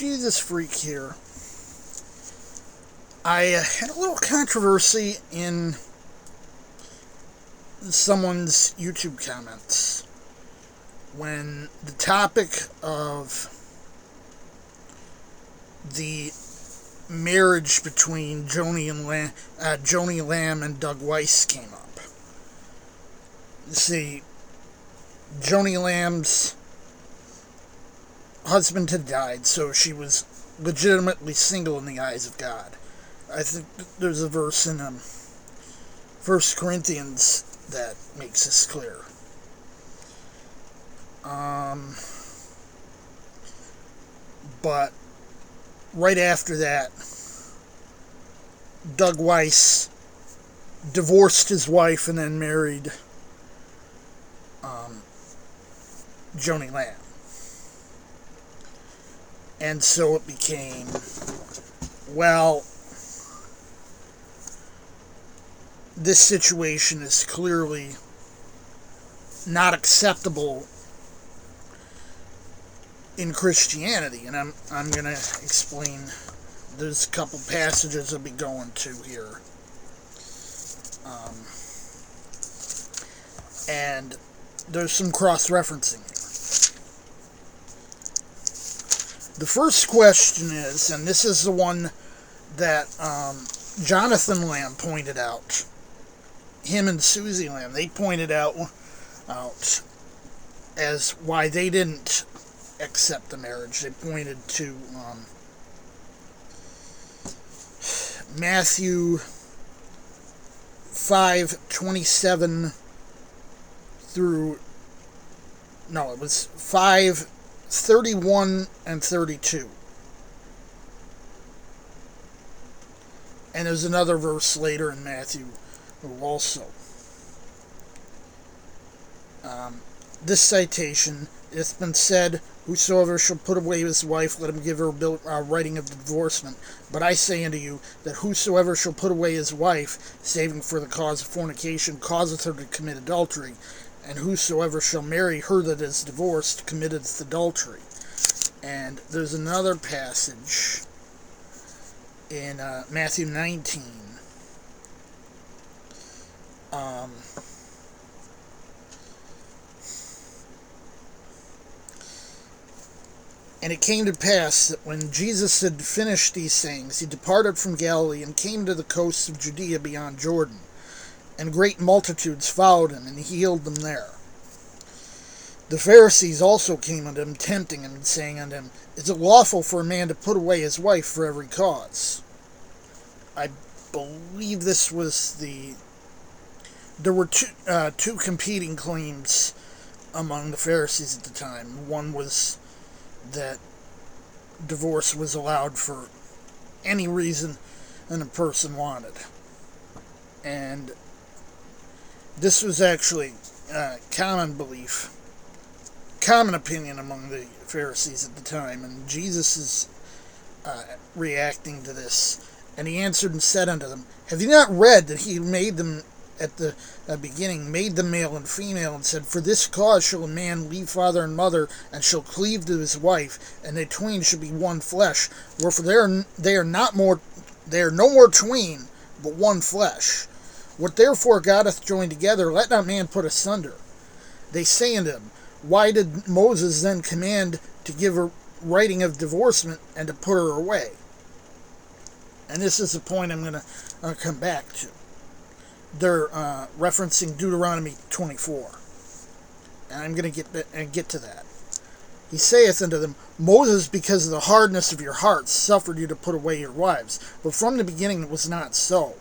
Jesus Freak here. I had a little controversy in someone's YouTube comments when the topic of the marriage between Joni Lamb and Doug Weiss came up. See, Joni Lamb's husband had died, so she was legitimately single in the eyes of God. I think there's a verse in 1 Corinthians that makes this clear. But right after that, Doug Weiss divorced his wife and then married Joni Lamb. And so it became, well, this situation is clearly not acceptable in Christianity, and I'm going to explain. There's a couple passages I'll be going to here. And there's some cross-referencing here. The first question is, and this is the one that Jonathan Lamb pointed out, him and Susie Lamb, they pointed out as why they didn't accept the marriage. They pointed to Matthew 5:27 through, no, it was 5:31 and 32. And there's another verse later in Matthew also. This citation, it's been said, whosoever shall put away his wife, let him give her a writing of divorcement. But I say unto you, that whosoever shall put away his wife, saving for the cause of fornication, causeth her to commit adultery. And whosoever shall marry her that is divorced, committeth adultery. And there's another passage in Matthew 19. And it came to pass that when Jesus had finished these sayings, he departed from Galilee and came to the coasts of Judea beyond Jordan. And great multitudes followed him, and he healed them there. The Pharisees also came unto him, tempting him, and saying unto him, Is it lawful for a man to put away his wife for every cause? I believe this was there were two competing claims among the Pharisees at the time. One was that divorce was allowed for any reason a person wanted. And this was actually common belief, common opinion among the Pharisees at the time. And Jesus is reacting to this. And he answered and said unto them, Have you not read that he made them at the beginning, made them male and female, and said, For this cause shall a man leave father and mother, and shall cleave to his wife, and they twain shall be one flesh. Wherefore they are no more twain, but one flesh. What therefore God hath joined together, let not man put asunder. They say unto him, Why did Moses then command to give a writing of divorcement, and to put her away? And this is the point I'm going to come back to. They're referencing Deuteronomy 24. And I'm going to get to that. He saith unto them, Moses, because of the hardness of your hearts, suffered you to put away your wives. But from the beginning it was not so.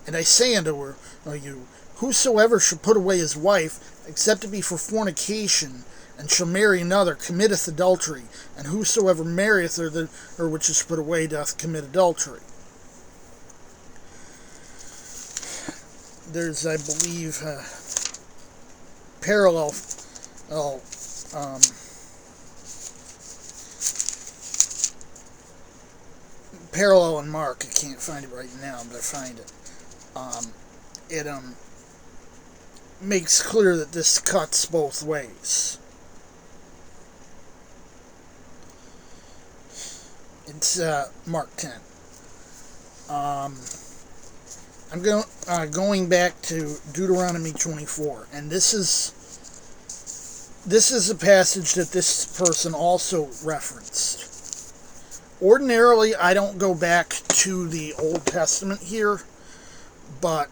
And I say unto you, whosoever shall put away his wife, except it be for fornication, and shall marry another, committeth adultery. And whosoever marrieth her which is put away doth commit adultery. There's, I believe, parallel in Mark. I can't find it right now, but I find it. It makes clear that this cuts both ways. It's Mark 10. I'm going back to Deuteronomy 24, and this is a passage that this person also referenced. Ordinarily, I don't go back to the Old Testament here, but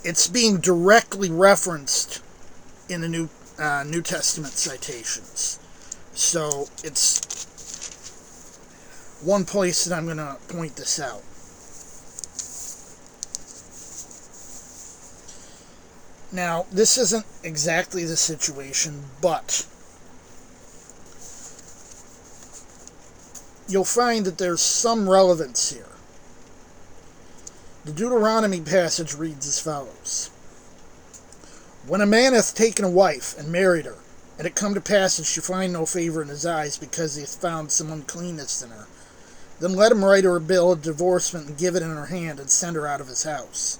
it's being directly referenced in the New Testament citations. So it's one place that I'm going to point this out. Now, this isn't exactly the situation, but you'll find that there's some relevance here. The Deuteronomy passage reads as follows. When a man hath taken a wife, and married her, and it come to pass that she find no favor in his eyes, because he hath found some uncleanness in her, then let him write her a bill of divorcement, and give it in her hand, and send her out of his house.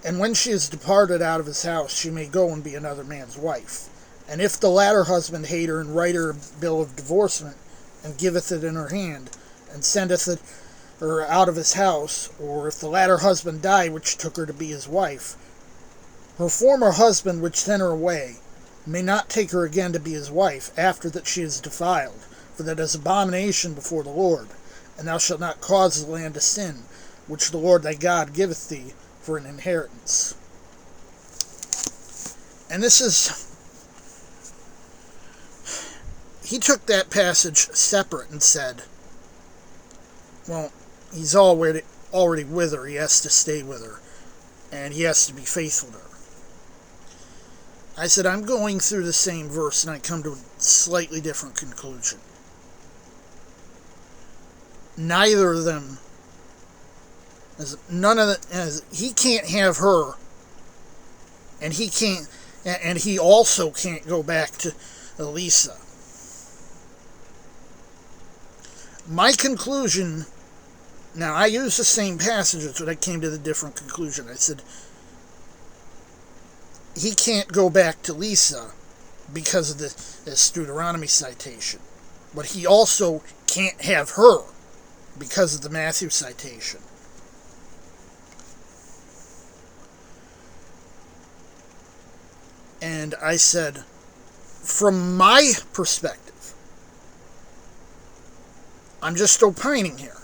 And when she is departed out of his house, she may go and be another man's wife. And if the latter husband hate her, and write her a bill of divorcement, and giveth it in her hand, and sendeth it her out of his house, or if the latter husband die, which took her to be his wife, her former husband, which sent her away, may not take her again to be his wife, after that she is defiled, for that is abomination before the Lord. And thou shalt not cause the land to sin, which the Lord thy God giveth thee for an inheritance. And this is... He took that passage separate and said, well, he's already with her, he has to stay with her, and he has to be faithful to her. I said, I'm going through the same verse, and I come to a slightly different conclusion. Neither of them, he can't have her, and he also can't go back to Elisa. My conclusion, now I used the same passages, but I came to the different conclusion. I said, he can't go back to Lisa because of this Deuteronomy citation. But he also can't have her because of the Matthew citation. And I said, from my perspective, I'm just opining here,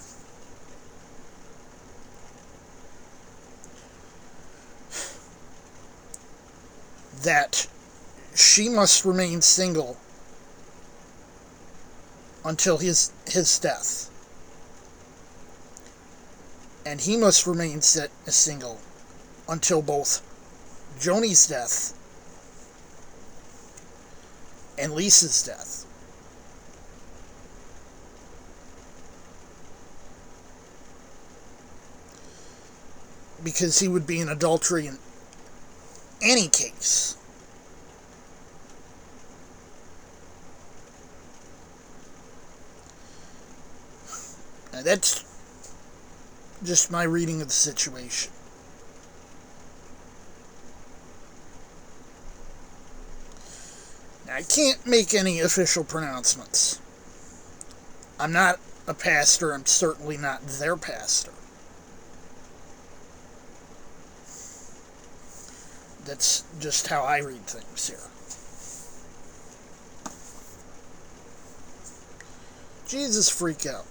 that she must remain single until his death. And he must remain single until both Joni's death and Lisa's death. Because he would be in adultery in any case. Now that's just my reading of the situation. Now, I can't make any official pronouncements. I'm not a pastor. I'm certainly not their pastor. That's just how I read things here. Jesus freak out.